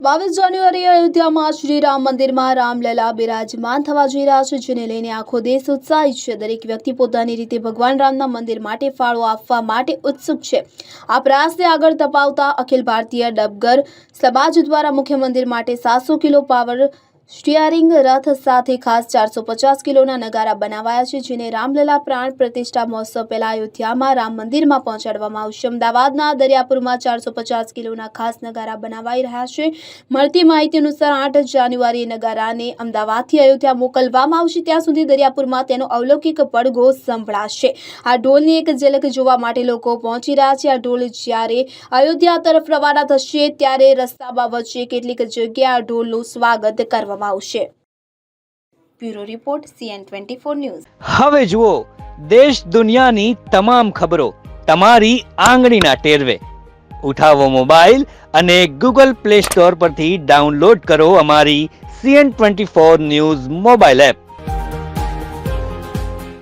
22 જાન્યુઆરીએ અયોધ્યામાં શ્રી રામ મંદિરમાં રામલલા બિરાજમાન થવા જઈ રહ્યા છે, જેને લઈને આખો દેશ ઉત્સાહિત છે। દરેક વ્યક્તિ પોતાની રીતે ભગવાન રામના મંદિર માટે ફાળો આપવા માટે ઉત્સુક છે। આ પ્રયાસને આગળ ધપાવતા અખિલ ભારતીય ડબગર સમાજ દ્વારા મુખ્ય મંદિર માટે 700 કિલો પાવર સ્ટીયરિંગ રથ સાથે ખાસ 450 કિલોના નગારા બનાવાયા છે, જેને રામલલા પ્રાણ પ્રતિષ્ઠા મહોત્સવ પહેલા અયોધ્યામાં રામ મંદિરમાં પહોંચાડવામાં આવશે। અમદાવાદના દરિયાપુરમાં 450 કિલોના ખાસ નગારા બનાવાઈ રહ્યા છે। મળતી માહિતી અનુસાર 8 જાન્યુઆરીએ નગારાને અમદાવાદથી અયોધ્યા મોકલવામાં આવશે। ત્યાં સુધી દરિયાપુરમાં તેનો અલૌકિક પડઘો સંભળાશે। આ ઢોલની એક ઝલક જોવા માટે લોકો પહોંચી રહ્યા છે। આ ઢોલ જ્યારે અયોધ્યા તરફ રવાના થશે ત્યારે રસ્તામાં વચ્ચે કેટલીક જગ્યાએ આ ઢોલનું સ્વાગત કરવામાં આવશે। Bureau report CN24 news. હવે જુઓ દેશ દુનિયાની તમામ ખબરો તમારી આંગળીના ટેરવે। ઉઠાવો મોબાઈલ અને Google Play Store પરથી ડાઉનલોડ કરો અમારી CN24 ન્યૂઝ મોબાઈલ એપ।